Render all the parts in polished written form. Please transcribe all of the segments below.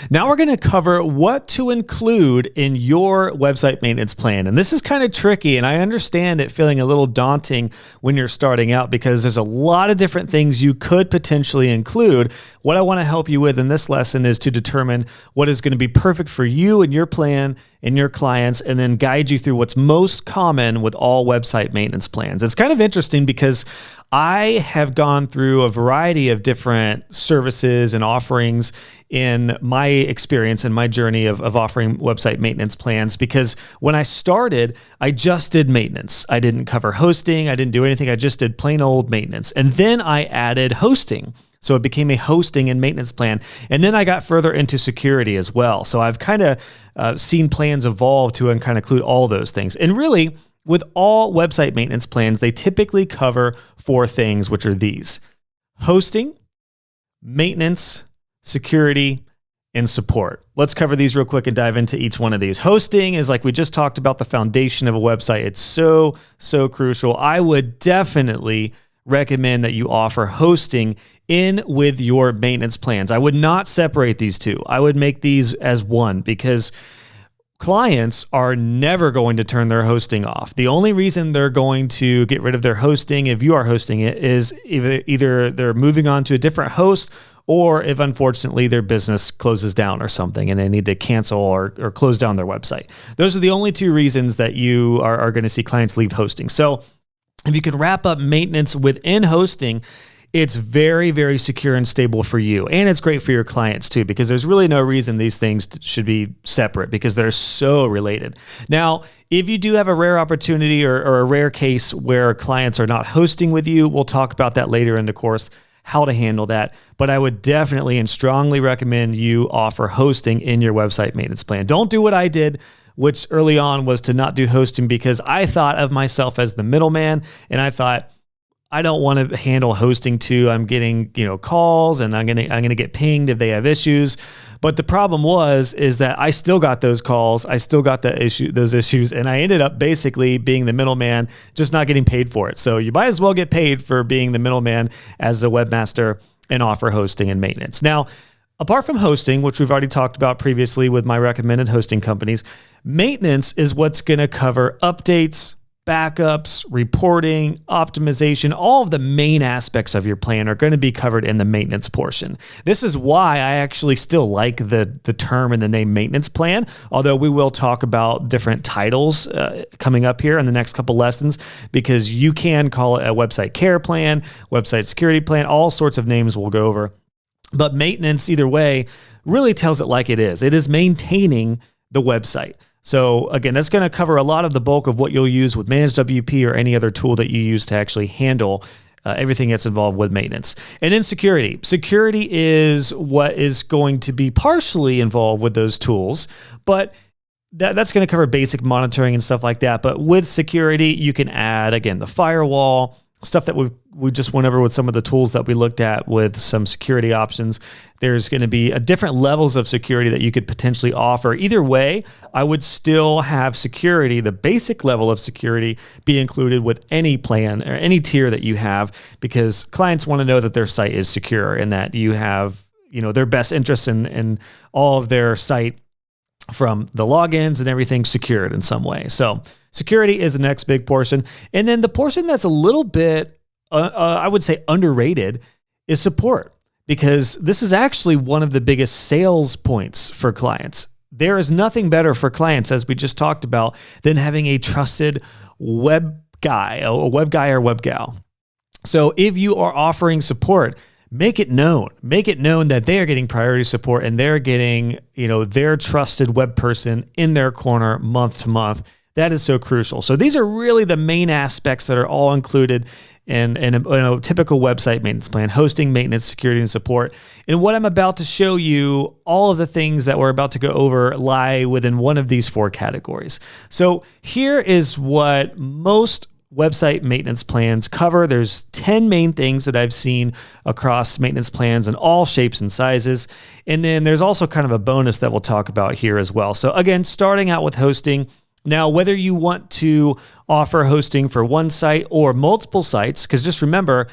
Now we're going to cover what to include in your website maintenance plan. And this is kind of tricky, and I understand it feeling a little daunting when you're starting out because there's a lot of different things you could potentially include. What I want to help you with in this lesson is to determine what is going to be perfect for you and your plan and your clients, and then guide you through what's most common with all website maintenance plans. It's kind of interesting because I have gone through a variety of different services and offerings in my experience and my journey of offering website maintenance plans, because when I started, I just did maintenance. I didn't cover hosting. I didn't do anything. I just did plain old maintenance. And then I added hosting. So it became a hosting and maintenance plan. And then I got further into security as well. So I've kind of seen plans evolve to kind of include all those things. And really, with all website maintenance plans, they typically cover 4 things, which are these: hosting, maintenance, security, and support. Let's cover these real quick and dive into each one of these. Hosting is, like we just talked about, the foundation of a website. It's so crucial. I would definitely recommend that you offer hosting in with your maintenance plans. I would not separate these two. I would make these as one, because clients are never going to turn their hosting off. The only reason they're going to get rid of their hosting, if you are hosting it, is either they're moving on to a different host, or if unfortunately their business closes down or something and they need to cancel or close down their website. Those are the only 2 reasons that you are going to see clients leave hosting. So if you can wrap up maintenance within hosting, it's very secure and stable for you. And it's great for your clients too, because there's really no reason these things should be separate, because they're so related. Now, if you do have a rare opportunity or a rare case where clients are not hosting with you, we'll talk about that later in the course, how to handle that. But I would definitely and strongly recommend you offer hosting in your website maintenance plan. Don't do what I did, which early on was to not do hosting, because I thought of myself as the middleman, and I thought, I don't want to handle hosting too. I'm getting, calls, and I'm gonna get pinged if they have issues. But the problem is that I still got those calls. I still got those issues, and I ended up basically being the middleman, just not getting paid for it. So you might as well get paid for being the middleman as a webmaster and offer hosting and maintenance. Now, apart from hosting, which we've already talked about previously with my recommended hosting companies, maintenance is what's going to cover updates, backups, reporting, optimization. All of the main aspects of your plan are going to be covered in the maintenance portion. This is why I actually still like the term and the name maintenance plan, although we will talk about different titles coming up here in the next couple lessons, because you can call it a website care plan, website security plan, all sorts of names we'll go over. But maintenance, either way, really tells it like it is. It is maintaining the website. So again, that's going to cover a lot of the bulk of what you'll use with Managed WP or any other tool that you use to actually handle everything that's involved with maintenance. And then security. Security is what is going to be partially involved with those tools, but that's going to cover basic monitoring and stuff like that. But with security, you can add, again, the firewall, stuff that we just went over with some of the tools that we looked at with some security options. There's going to be a different levels of security that you could potentially offer. Either way, I would still have security, the basic level of security, be included with any plan or any tier that you have, because clients want to know that their site is secure and that you have, their best interests in all of their site, from the logins and everything, secured in some way. So security is the next big portion. And then the portion that's a little bit, I would say, underrated is support, because this is actually one of the biggest sales points for clients. There is nothing better for clients, as we just talked about, than having a trusted web guy or web gal. So if you are offering support, make it known that they are getting priority support and they're getting, their trusted web person in their corner month to month. That is so crucial. So these are really the main aspects that are all included in a typical website maintenance plan: hosting, maintenance, security, and support. And what I'm about to show you, all of the things that we're about to go over lie within one of these 4 categories. So here is what most website maintenance plans cover. There's 10 main things that I've seen across maintenance plans in all shapes and sizes. And then there's also kind of a bonus that we'll talk about here as well. So again, starting out with hosting. Now, whether you want to offer hosting for one site or multiple sites, because just remember,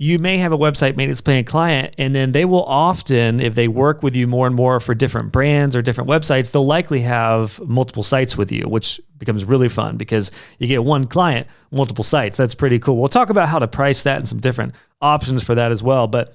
you may have a website maintenance plan client, and then they will often, if they work with you more and more for different brands or different websites, they'll likely have multiple sites with you, which becomes really fun because you get one client, multiple sites. That's pretty cool. We'll talk about how to price that and some different options for that as well. But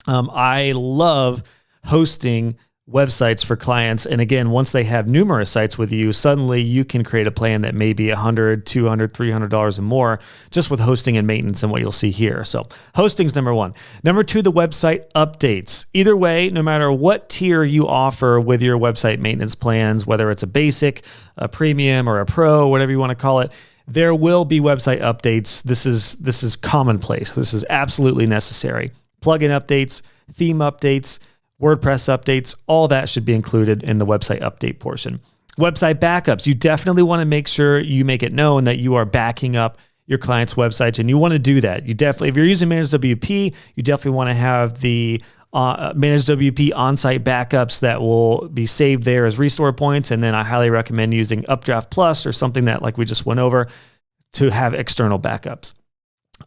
I love hosting websites for clients. And again, once they have numerous sites with you, suddenly you can create a plan that may be $100, $200, $300 and more just with hosting and maintenance and what you'll see here. So hosting's number one. Number two, the website updates. Either way, no matter what tier you offer with your website maintenance plans, whether it's a basic, a premium, or a pro, whatever you want to call it, there will be website updates. This is commonplace. This is absolutely necessary. Plugin updates, theme updates, WordPress updates, all that should be included in the website update portion. Website backups. You definitely want to make sure you make it known that you are backing up your client's websites, and you want to do that. You definitely, if you're using Managed WP, you definitely want to have the Managed WP on-site backups that will be saved there as restore points. And then I highly recommend using Updraft Plus or something that, like we just went over, to have external backups.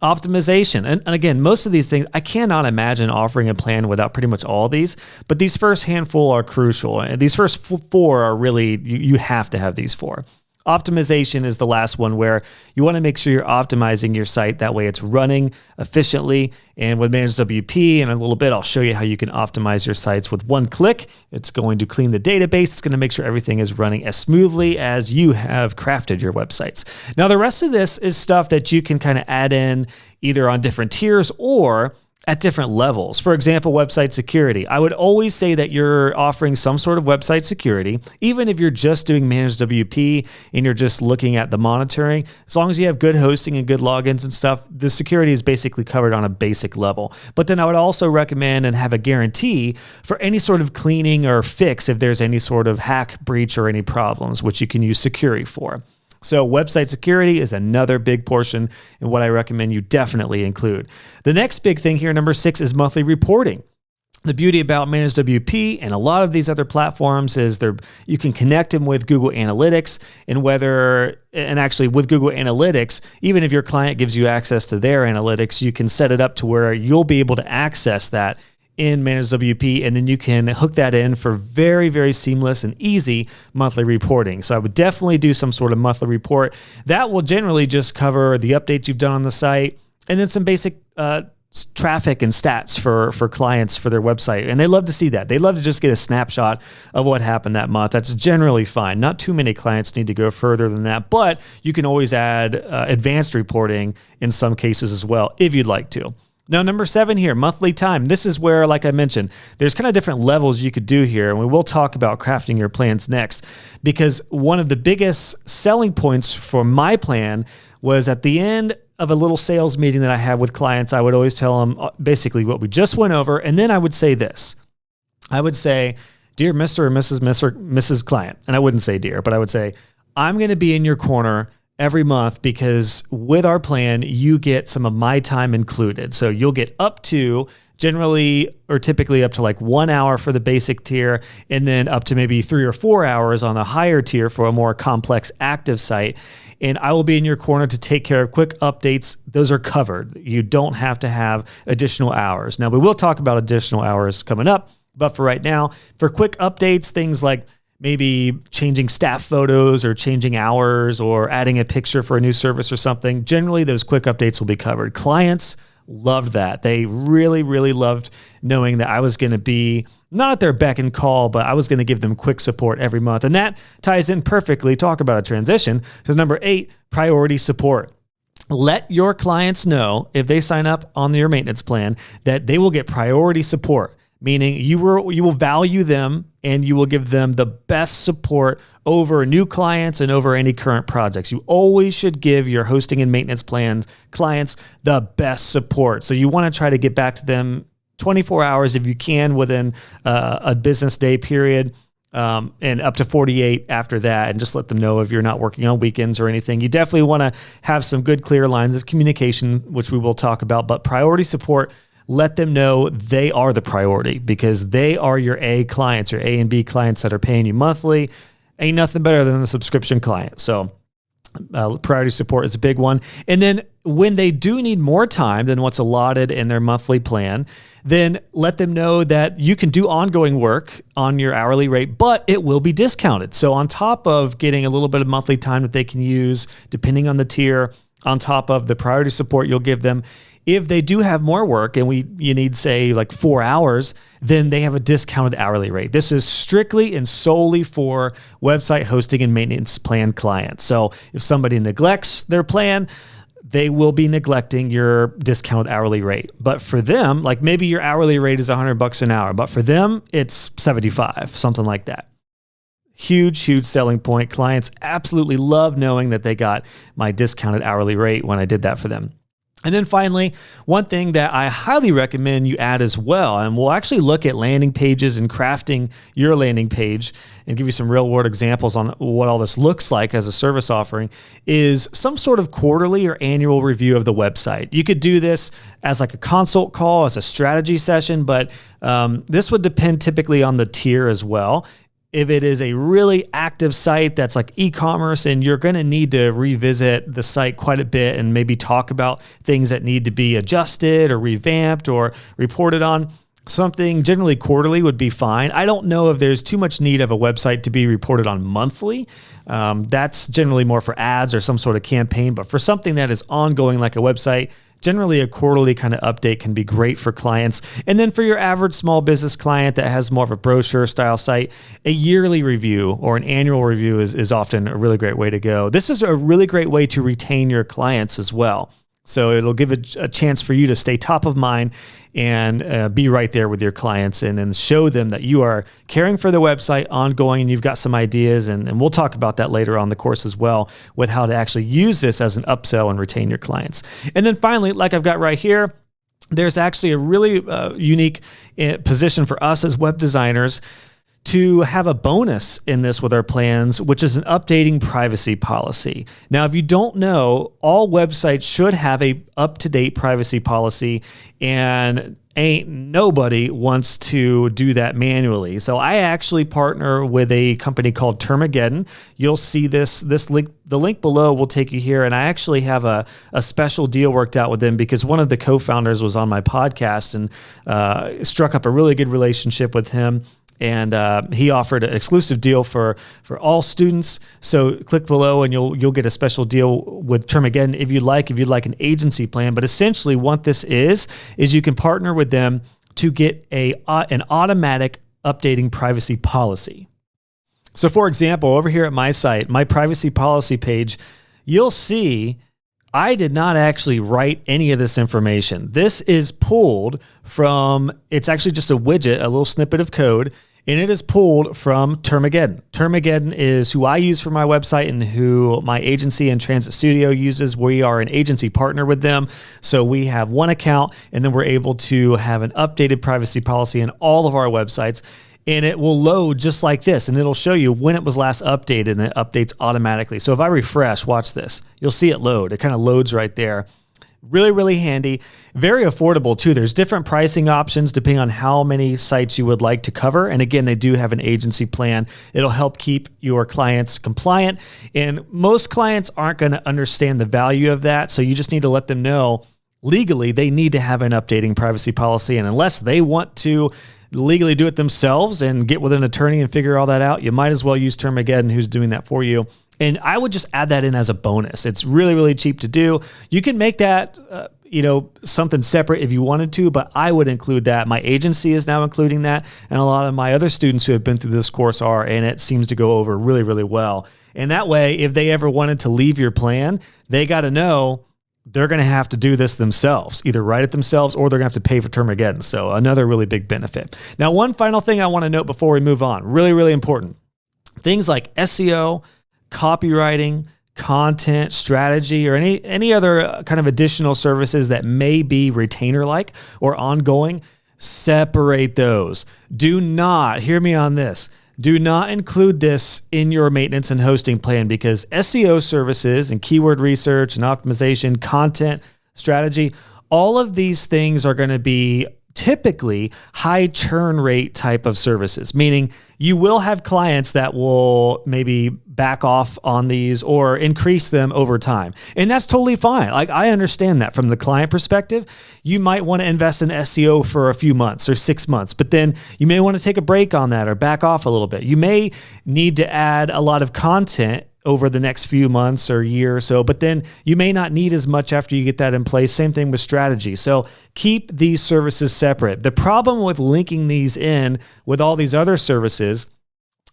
Optimization. And again, most of these things, I cannot imagine offering a plan without pretty much all these, but these first handful are crucial. And these first four are really, you have to have these four. Optimization is the last one, where you want to make sure you're optimizing your site. That way it's running efficiently. And with Managed WP in a little bit, I'll show you how you can optimize your sites with one click. It's going to clean the database. It's going to make sure everything is running as smoothly as you have crafted your websites. Now, the rest of this is stuff that you can kind of add in either on different tiers or at different levels. For example, website security. I would always say that you're offering some sort of website security, even if you're just doing Managed WP and you're just looking at the monitoring. As long as you have good hosting and good logins and stuff, the security is basically covered on a basic level. But then I would also recommend and have a guarantee for any sort of cleaning or fix if there's any sort of hack, breach, or any problems, which you can use Sucuri for. So website security is another big portion and what I recommend you definitely include. The next big thing here, number 6, is monthly reporting. The beauty about Managed WP and a lot of these other platforms is you can connect them with Google Analytics, and actually with Google Analytics, even if your client gives you access to their analytics, you can set it up to where you'll be able to access that in Managed WP, and then you can hook that in for very, very seamless and easy monthly reporting. So I would definitely do some sort of monthly report. That will generally just cover the updates you've done on the site, and then some basic traffic and stats for clients for their website. And they love to see that. They love to just get a snapshot of what happened that month. That's generally fine. Not too many clients need to go further than that, but you can always add advanced reporting in some cases as well, if you'd like to. Now, number 7 here, monthly time. This is where, like I mentioned, there's kind of different levels you could do here. And we will talk about crafting your plans next, because one of the biggest selling points for my plan was at the end of a little sales meeting that I had with clients, I would always tell them basically what we just went over. And then I would say this. I would say, dear Mr. or Mrs. Client, and I wouldn't say dear, but I would say, I'm going to be in your corner every month because with our plan, you get some of my time included. So you'll get up to generally or typically up to like 1 hour for the basic tier, and then up to maybe 3 or 4 hours on the higher tier for a more complex active site. And I will be in your corner to take care of quick updates. Those are covered. You don't have to have additional hours. Now, we will talk about additional hours coming up, but for right now, for quick updates, things like maybe changing staff photos or changing hours or adding a picture for a new service or something, generally those quick updates will be covered. Clients loved that. They really, really loved knowing that I was going to be not at their beck and call, but I was going to give them quick support every month. And that ties in perfectly, talk about a transition, to number 8, priority support. Let your clients know if they sign up on your maintenance plan that they will get priority support, meaning you will value them and you will give them the best support over new clients and over any current projects. You always should give your hosting and maintenance plans clients the best support. So you want to try to get back to them 24 hours if you can within a business day period, and up to 48 after that, and just let them know if you're not working on weekends or anything. You definitely want to have some good, clear lines of communication, which we will talk about, but priority support, let them know they are the priority because they are your A clients, your A and B clients that are paying you monthly. Ain't nothing better than a subscription client. So priority support is a big one. And then when they do need more time than what's allotted in their monthly plan, then let them know that you can do ongoing work on your hourly rate, but it will be discounted. So on top of getting a little bit of monthly time that they can use, depending on the tier, on top of the priority support you'll give them, if they do have more work and you need, say, like 4 hours, then they have a discounted hourly rate. This is strictly and solely for website hosting and maintenance plan clients. So if somebody neglects their plan, they will be neglecting your discounted hourly rate. But for them, like maybe your hourly rate is $100 an hour, but for them, it's 75, something like that. Huge selling point. Clients absolutely love knowing that they got my discounted hourly rate when I did that for them. And then finally, one thing that I highly recommend you add as well, and we'll actually look at landing pages and crafting your landing page and give you some real world examples on what all this looks like as a service offering, is some sort of quarterly or annual review of the website. You could do this as like a consult call, as a strategy session, but this would depend typically on the tier as well. If it is a really active site that's like e-commerce, and you're going to need to revisit the site quite a bit and maybe talk about things that need to be adjusted or revamped or reported on, something generally quarterly would be fine. I don't know if there's too much need of a website to be reported on monthly. That's generally more for ads or some sort of campaign, but for something that is ongoing like a website, generally a quarterly kind of update can be great for clients. And then for your average small business client that has more of a brochure style site, a yearly review or an annual review is often a really great way to go. This is a really great way to retain your clients as well. So it'll give a chance for you to stay top of mind and be right there with your clients, and then show them that you are caring for the website ongoing and you've got some ideas. And we'll talk about that later on in the course as well, with how to actually use this as an upsell and retain your clients. And then finally, like I've got right here, there's actually a really unique position for us as web designers to have a bonus in this with our plans, which is an updating privacy policy. Now, if you don't know, all websites should have a up-to-date privacy policy, and nobody wants to do that manually. So I actually partner with a company called Termageddon. You'll see this link. The link below will take you here, and I actually have a special deal worked out with them because one of the co-founders was on my podcast and struck up a really good relationship with him. And he offered an exclusive deal for all students. So click below and you'll get a special deal with Termageddon if you'd like an agency plan. But essentially what this is you can partner with them to get an automatic updating privacy policy. So for example, over here at my site, my privacy policy page, you'll see I did not actually write any of this information. This is pulled from, it's actually just a widget, a little snippet of code, and it is pulled from Termageddon. Termageddon is who I use for my website and who my agency and Transit Studio uses. We are an agency partner with them. So we have one account, and then we're able to have an updated privacy policy in all of our websites. And it will load just like this, and it'll show you when it was last updated, and it updates automatically. So if I refresh, watch this, you'll see it load. It kind of loads right there. Really, really handy. Very affordable too. There's different pricing options depending on how many sites you would like to cover. And again, they do have an agency plan. It'll help keep your clients compliant. And most clients aren't going to understand the value of that. So you just need to let them know legally they need to have an updating privacy policy. And unless they want to legally do it themselves and get with an attorney and figure all that out, you might as well use Termageddon, who's doing that for you. And I would just add that in as a bonus. It's really, really cheap to do. You can make that, something separate if you wanted to, but I would include that. My agency is now including that, and a lot of my other students who have been through this course are, and it seems to go over really, really well. And that way, if they ever wanted to leave your plan, they got to know they're going to have to do this themselves, either write it themselves or they're going to have to pay for Termageddon. So another really big benefit. Now, one final thing I want to note before we move on, really, really important. Things like SEO, copywriting, content, strategy, or any other kind of additional services that may be retainer-like or ongoing, separate those. Do not, hear me on this, do not include this in your maintenance and hosting plan, because SEO services and keyword research and optimization, content, strategy, all of these things are going to be typically high churn rate type of services, meaning you will have clients that will maybe back off on these or increase them over time. And that's totally fine. Like, I understand that from the client perspective. You might want to invest in SEO for a few months or 6 months, but then you may want to take a break on that or back off a little bit. You may need to add a lot of content over the next few months or year or so, but then you may not need as much after you get that in place. Same thing with strategy. So keep these services separate. The problem with linking these in with all these other services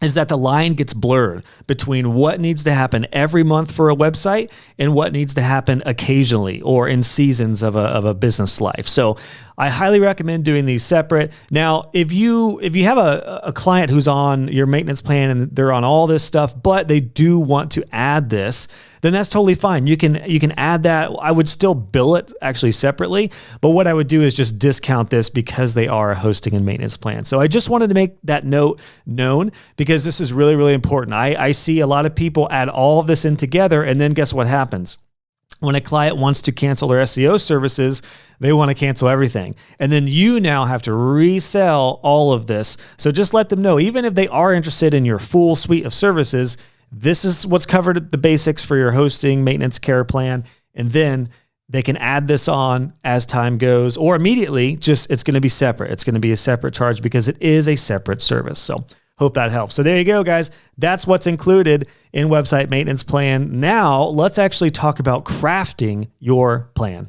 is that the line gets blurred between what needs to happen every month for a website and what needs to happen occasionally or in seasons of a business life. So I highly recommend doing these separate. Now, if you have a client who's on your maintenance plan and they're on all this stuff, but they do want to add this, then that's totally fine. You can add that. I would still bill it actually separately, but what I would do is just discount this because they are a hosting and maintenance plan. So I just wanted to make that note known because this is really, really important. I see a lot of people add all of this in together, and then guess what happens? When a client wants to cancel their SEO services, they want to cancel everything. And then you now have to resell all of this. So just let them know, even if they are interested in your full suite of services, this is what's covered at the basics for your hosting, maintenance, care plan. And then they can add this on as time goes, or immediately, just it's going to be separate. It's going to be a separate charge because it is a separate service. So hope that helps. So there you go, guys. That's what's included in Website Maintenance Plan. Now let's actually talk about crafting your plan.